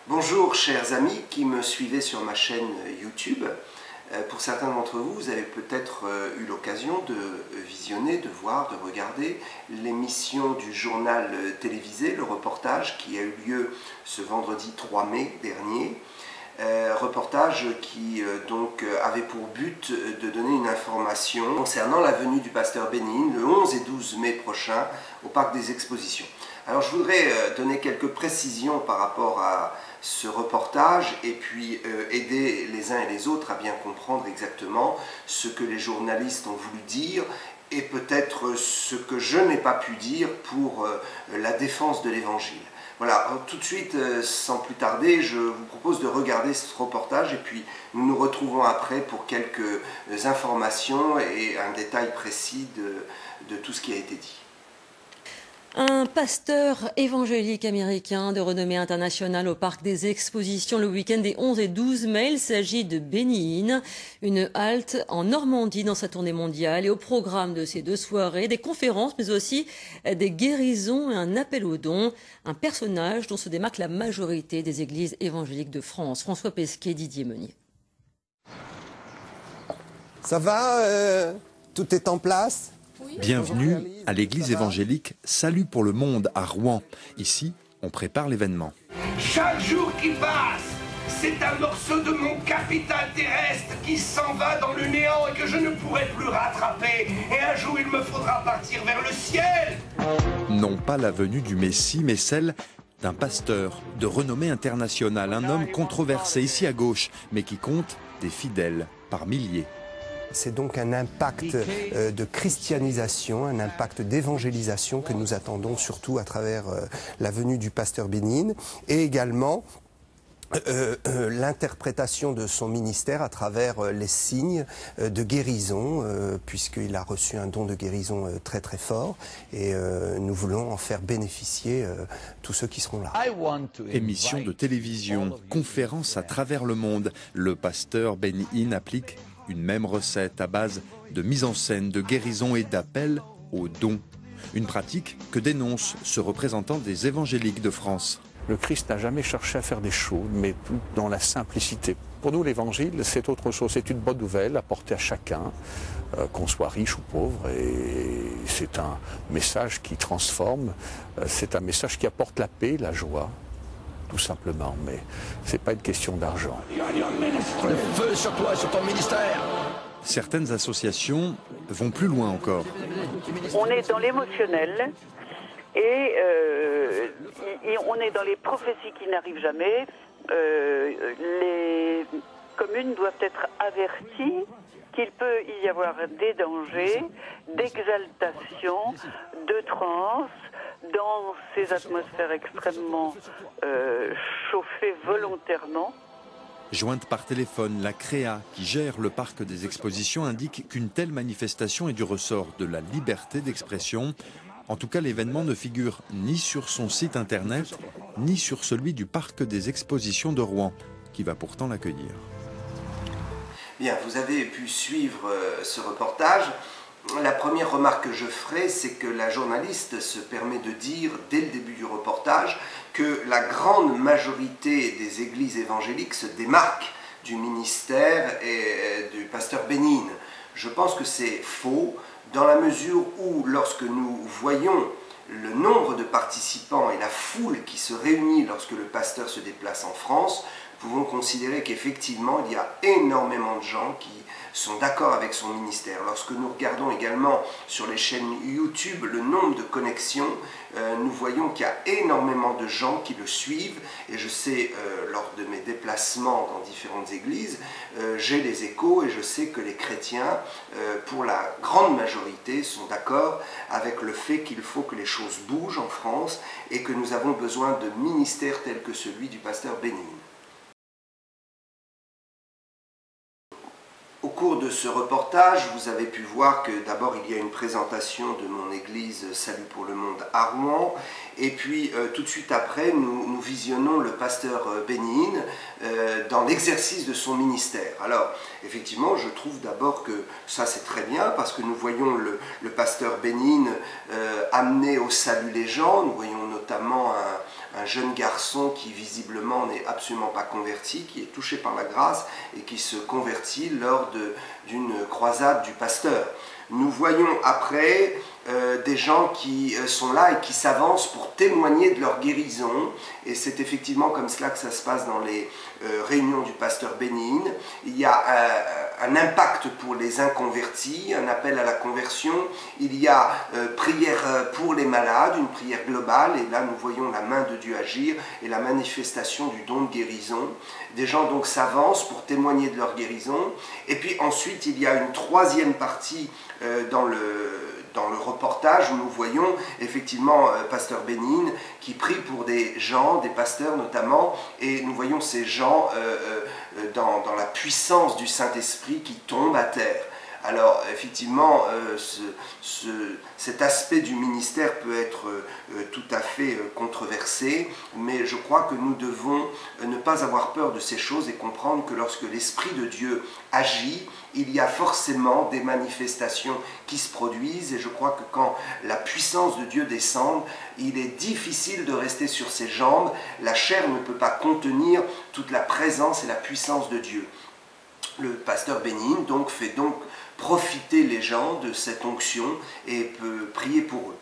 Bonjour chers amis qui me suivez sur ma chaîne YouTube. Pour certains d'entre vous, vous avez peut-être eu l'occasion de visionner, de voir, de regarder l'émission du journal télévisé, le reportage qui a eu lieu ce vendredi 3 mai dernier. Reportage qui avait pour but de donner une information concernant la venue du pasteur Béni-In le 11 et 12 mai prochain au Parc des Expositions. Alors je voudrais donner quelques précisions par rapport à ce reportage et puis aider les uns et les autres à bien comprendre exactement ce que les journalistes ont voulu dire et peut-être ce que je n'ai pas pu dire pour la défense de l'Évangile. Voilà, alors, tout de suite, sans plus tarder, je vous propose de regarder ce reportage et puis nous nous retrouvons après pour quelques informations et un détail précis de tout ce qui a été dit. Un pasteur évangélique américain de renommée internationale au Parc des Expositions le week-end des 11 et 12 mai. Il s'agit de Béni-In, une halte en Normandie dans sa tournée mondiale. Et au programme de ces deux soirées, des conférences, mais aussi des guérisons et un appel aux dons. Un personnage dont se démarque la majorité des églises évangéliques de France. François Pesquet, Didier Meunier. Ça va tout est en place? Bienvenue à l'église évangélique Salut pour le monde à Rouen. Ici, on prépare l'événement. Chaque jour qui passe, c'est un morceau de mon capital terrestre qui s'en va dans le néant et que je ne pourrai plus rattraper. Et un jour, il me faudra partir vers le ciel. Non pas la venue du Messie, mais celle d'un pasteur de renommée internationale, un homme controversé ici à gauche, mais qui compte des fidèles par milliers. C'est donc un impact de christianisation, un impact d'évangélisation que nous attendons surtout à travers la venue du pasteur Béni-In et également l'interprétation de son ministère à travers les signes de guérison, puisqu'il a reçu un don de guérison très très fort et nous voulons en faire bénéficier tous ceux qui seront là. Émission de télévision, conférences à travers le monde, le pasteur Béni-In applique une même recette à base de mise en scène, de guérison et d'appel aux dons. Une pratique que dénonce ce représentant des évangéliques de France. Le Christ n'a jamais cherché à faire des choses, mais tout dans la simplicité. Pour nous, l'évangile, c'est autre chose. C'est une bonne nouvelle apportée à chacun, qu'on soit riche ou pauvre. Et c'est un message qui transforme, c'est un message qui apporte la paix, la joie. Tout simplement, mais c'est pas une question d'argent. Le feu sur toi et sur ton ministère. Certaines associations vont plus loin encore. On est dans l'émotionnel et on est dans les prophéties qui n'arrivent jamais. Les communes doivent être averties qu'il peut y avoir des dangers, d'exaltation, de transe, dans ces atmosphères extrêmement chauffées volontairement. Jointe par téléphone, la CREA, qui gère le parc des expositions, indique qu'une telle manifestation est du ressort de la liberté d'expression. En tout cas, l'événement ne figure ni sur son site internet, ni sur celui du parc des expositions de Rouen, qui va pourtant l'accueillir. Bien, vous avez pu suivre ce reportage. La première remarque que je ferai, c'est que la journaliste se permet de dire, dès le début du reportage, que la grande majorité des églises évangéliques se démarquent du ministère et du pasteur Béni-In. Je pense que c'est faux, dans la mesure où, lorsque nous voyons le nombre de participants et la foule qui se réunit lorsque le pasteur se déplace en France, nous pouvons considérer qu'effectivement, il y a énormément de gens qui sont d'accord avec son ministère. Lorsque nous regardons également sur les chaînes YouTube le nombre de connexions, nous voyons qu'il y a énormément de gens qui le suivent. Et je sais, lors de mes déplacements dans différentes églises, j'ai les échos et je sais que les chrétiens, pour la grande majorité, sont d'accord avec le fait qu'il faut que les choses bougent en France et que nous avons besoin de ministères tels que celui du pasteur Béni-In. Au cours de ce reportage, vous avez pu voir que d'abord il y a une présentation de mon église Salut pour le monde à Rouen et puis tout de suite après nous visionnons le pasteur Béni-In dans l'exercice de son ministère. Alors effectivement je trouve d'abord que ça c'est très bien parce que nous voyons le pasteur Béni-In amener au salut les gens, nous voyons notamment un jeune garçon qui visiblement n'est absolument pas converti, qui est touché par la grâce et qui se convertit lors d'une croisade du pasteur. Nous voyons après des gens qui sont là et qui s'avancent pour témoigner de leur guérison, et c'est effectivement comme cela que ça se passe dans les réunions du pasteur Bénin. Il y a un impact pour les inconvertis, un appel à la conversion, il y a prière pour les malades, une prière globale, et là nous voyons la main de Dieu agir et la manifestation du don de guérison. Des gens donc s'avancent pour témoigner de leur guérison, et puis ensuite il y a une troisième partie dans le reportage où nous voyons effectivement pasteur Bénin qui prie pour des gens, des pasteurs notamment, et nous voyons ces gens dans la puissance du Saint-Esprit qui tombent à terre. Alors effectivement, cet aspect du ministère peut être tout à fait controversé, mais je crois que nous devons ne pas avoir peur de ces choses et comprendre que lorsque l'Esprit de Dieu agit, il y a forcément des manifestations qui se produisent, et je crois que quand la puissance de Dieu descend, il est difficile de rester sur ses jambes, la chair ne peut pas contenir toute la présence et la puissance de Dieu. Le pasteur Bénin donc fait profiter les gens de cette onction et peut prier pour eux.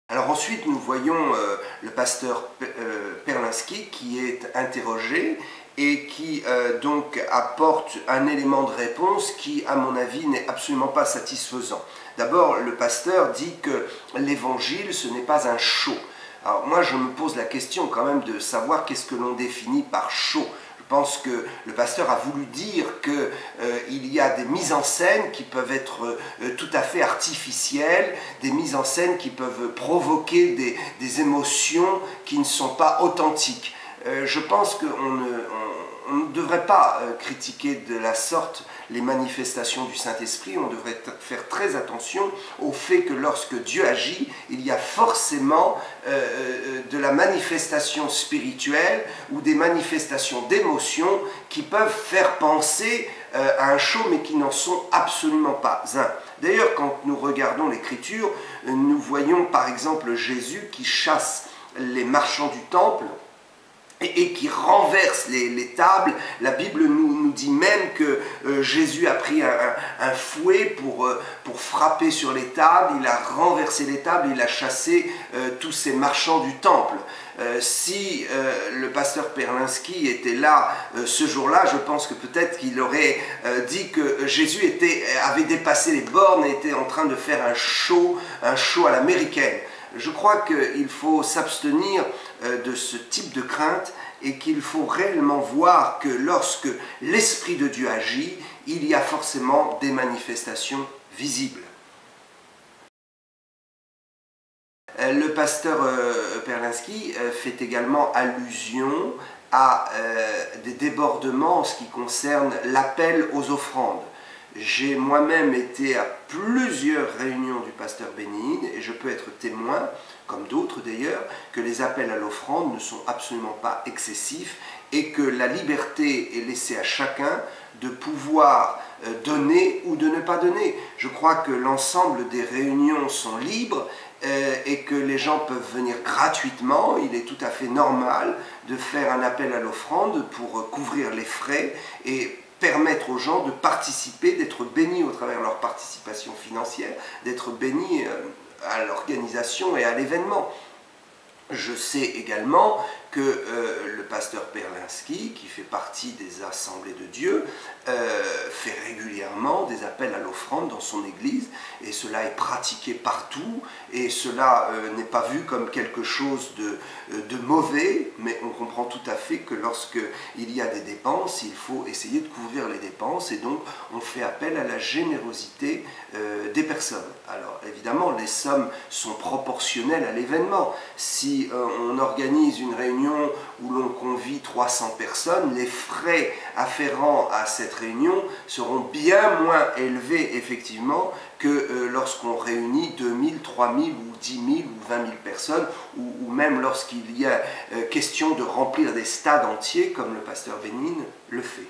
Alors ensuite nous voyons le pasteur Perlinski qui est interrogé et qui donc apporte un élément de réponse qui, à mon avis, n'est absolument pas satisfaisant. D'abord, le pasteur dit que l'évangile, ce n'est pas un show. Alors moi, je me pose la question quand même de savoir qu'est-ce que l'on définit par show. Je pense que le pasteur a voulu dire qu'il y a des mises en scène qui peuvent être tout à fait artificielles, des mises en scène qui peuvent provoquer des émotions qui ne sont pas authentiques. Je pense qu'on ne devrait pas critiquer de la sorte les manifestations du Saint-Esprit. On devrait faire très attention au fait que lorsque Dieu agit, il y a forcément de la manifestation spirituelle ou des manifestations d'émotions qui peuvent faire penser à un show, mais qui n'en sont absolument pas un. D'ailleurs, quand nous regardons l'Écriture, nous voyons par exemple Jésus qui chasse les marchands du temple et qui renverse les tables. La Bible nous dit même que Jésus a pris un fouet pour frapper sur les tables, il a renversé les tables, il a chassé tous ces marchands du temple. Si le pasteur Perlinski était là ce jour-là, je pense que peut-être qu'il aurait dit que Jésus avait dépassé les bornes et était en train de faire un show à l'américaine. Je crois qu'il faut s'abstenir de ce type de crainte et qu'il faut réellement voir que lorsque l'Esprit de Dieu agit, il y a forcément des manifestations visibles. Le pasteur Perlinski fait également allusion à des débordements en ce qui concerne l'appel aux offrandes. J'ai moi-même été à plusieurs réunions du pasteur Bénin et je peux être témoin, comme d'autres d'ailleurs, que les appels à l'offrande ne sont absolument pas excessifs et que la liberté est laissée à chacun de pouvoir donner ou de ne pas donner. Je crois que l'ensemble des réunions sont libres et que les gens peuvent venir gratuitement. Il est tout à fait normal de faire un appel à l'offrande pour couvrir les frais et permettre aux gens de participer, d'être bénis au travers de leur participation financière, d'être bénis à l'organisation et à l'événement. Je sais également que le pasteur Perlinski, qui fait partie des Assemblées de Dieu, fait régulièrement des appels à l'offrande dans son église, et cela est pratiqué partout, et cela n'est pas vu comme quelque chose de mauvais, mais on comprend tout à fait que lorsqu'il y a des dépenses, il faut essayer de couvrir les dépenses, et donc on fait appel à la générosité des personnes. Alors évidemment, les sommes sont proportionnelles à l'événement. Si on organise une réunion où l'on convie 300 personnes, les frais afférents à cette réunion seront bien moins élevés effectivement que lorsqu'on réunit 2000, 3000 ou 10 000 ou 20 000 personnes, ou même lorsqu'il y a question de remplir des stades entiers comme le pasteur Bénin le fait.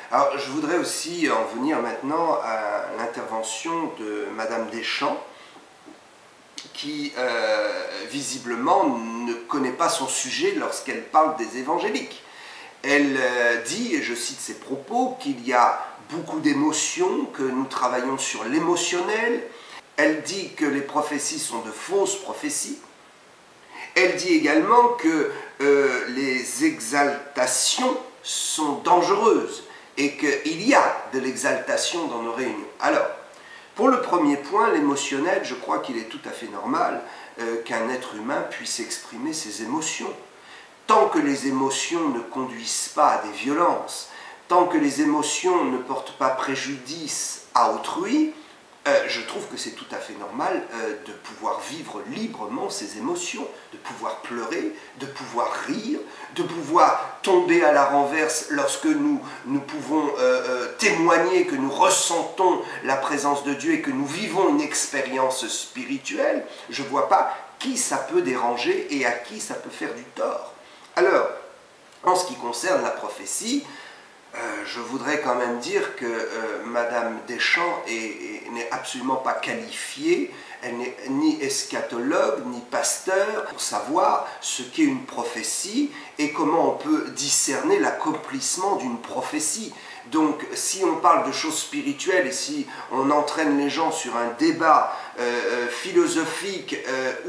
Alors, je voudrais aussi en venir maintenant à l'intervention de Madame Deschamps, qui visiblement ne connaît pas son sujet lorsqu'elle parle des évangéliques. Elle dit, et je cite ses propos, qu'il y a beaucoup d'émotions, que nous travaillons sur l'émotionnel. Elle dit que les prophéties sont de fausses prophéties. Elle dit également que les exaltations sont dangereuses et qu'il y a de l'exaltation dans nos réunions. Alors, pour le premier point, l'émotionnel, je crois qu'il est tout à fait normal qu'un être humain puisse exprimer ses émotions. Tant que les émotions ne conduisent pas à des violences, tant que les émotions ne portent pas préjudice à autrui, je trouve que c'est tout à fait normal de pouvoir vivre librement ses émotions, de pouvoir pleurer, de pouvoir rire, de pouvoir tomber à la renverse lorsque nous pouvons témoigner que nous ressentons la présence de Dieu et que nous vivons une expérience spirituelle. Je ne vois pas qui ça peut déranger et à qui ça peut faire du tort. Alors, en ce qui concerne la prophétie, je voudrais quand même dire que Madame Deschamps n'est absolument pas qualifiée, elle n'est ni eschatologue, ni pasteur, pour savoir ce qu'est une prophétie et comment on peut discerner l'accomplissement d'une prophétie. Donc, si on parle de choses spirituelles et si on entraîne les gens sur un débat philosophique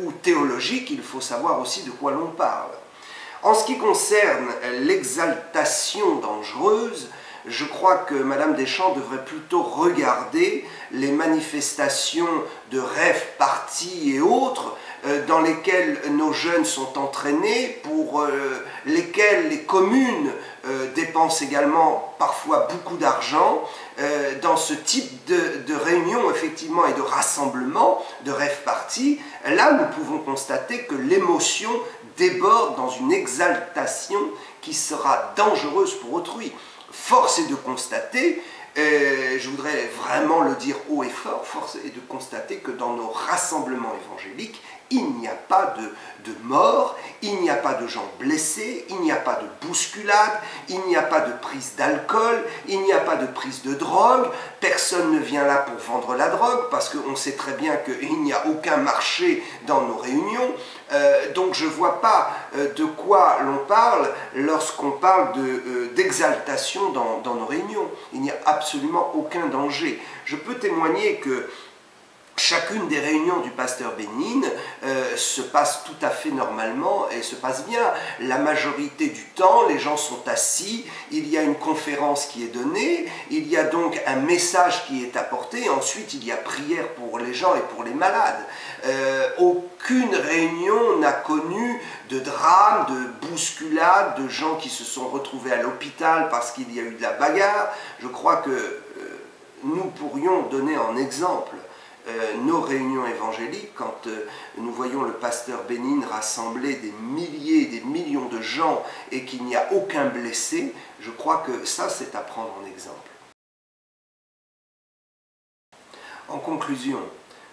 ou théologique, il faut savoir aussi de quoi l'on parle. En ce qui concerne l'exaltation dangereuse, je crois que Madame Deschamps devrait plutôt regarder les manifestations de rêve parties et autres dans lesquelles nos jeunes sont entraînés, pour lesquelles les communes dépensent également parfois beaucoup d'argent. Dans ce type de réunion effectivement et de rassemblement, de rêve parties, là nous pouvons constater que l'émotion déborde dans une exaltation qui sera dangereuse pour autrui. Force est de constater, je voudrais vraiment le dire haut et fort, force est de constater que dans nos rassemblements évangéliques, il n'y a pas de morts, il n'y a pas de gens blessés, il n'y a pas de bousculade, il n'y a pas de prise d'alcool, il n'y a pas de prise de drogue, personne ne vient là pour vendre la drogue parce qu'on sait très bien qu'il n'y a aucun marché dans nos réunions. Donc je ne vois pas de quoi l'on parle lorsqu'on parle d'exaltation dans nos réunions. Il n'y a absolument aucun danger. Je peux témoigner que chacune des réunions du pasteur Bénigne se passe tout à fait normalement et se passe bien. La majorité du temps, les gens sont assis, il y a une conférence qui est donnée, il y a donc un message qui est apporté, ensuite il y a prière pour les gens et pour les malades. Aucune réunion n'a connu de drame, de bousculade, de gens qui se sont retrouvés à l'hôpital parce qu'il y a eu de la bagarre. Je crois que nous pourrions donner en exemple nos réunions évangéliques, quand nous voyons le pasteur Bénigne rassembler des milliers, des millions de gens et qu'il n'y a aucun blessé, je crois que ça, c'est à prendre en exemple. En conclusion,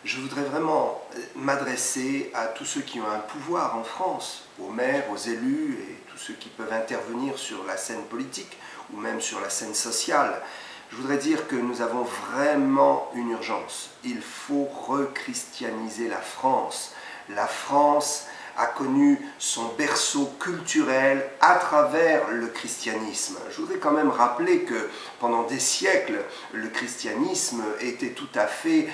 je voudrais vraiment m'adresser à tous ceux qui ont un pouvoir en France, aux maires, aux élus et tous ceux qui peuvent intervenir sur la scène politique ou même sur la scène sociale. Je voudrais dire que nous avons vraiment une urgence. Il faut rechristianiser la France. La France a connu son berceau culturel à travers le christianisme. Je voudrais quand même rappeler que pendant des siècles, le christianisme était tout à fait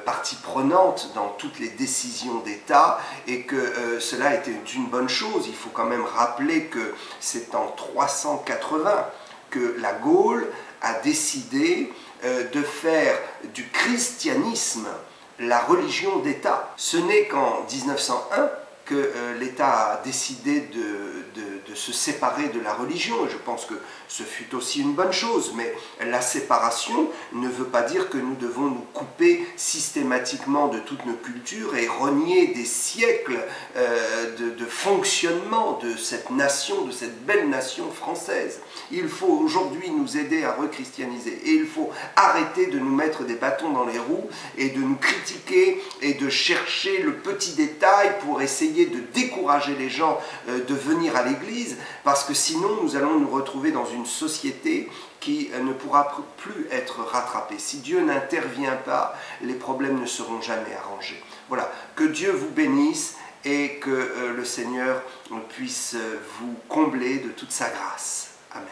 partie prenante dans toutes les décisions d'État et que cela était une bonne chose. Il faut quand même rappeler que c'est en 380 que la Gaule a décidé de faire du christianisme la religion d'État. Ce n'est qu'en 1901 que l'État a décidé de se séparer de la religion, et je pense que ce fut aussi une bonne chose, mais la séparation ne veut pas dire que nous devons nous couper systématiquement de toutes nos cultures et renier des siècles de fonctionnement de cette nation, de cette belle nation française. Il faut aujourd'hui nous aider à rechristianiser, et il faut arrêter de nous mettre des bâtons dans les roues et de nous critiquer et de chercher le petit détail pour essayer de décourager les gens de venir à l'église, parce que sinon nous allons nous retrouver dans une société qui ne pourra plus être rattrapé. Si Dieu n'intervient pas, les problèmes ne seront jamais arrangés. Voilà, que Dieu vous bénisse et que le Seigneur puisse vous combler de toute sa grâce. Amen.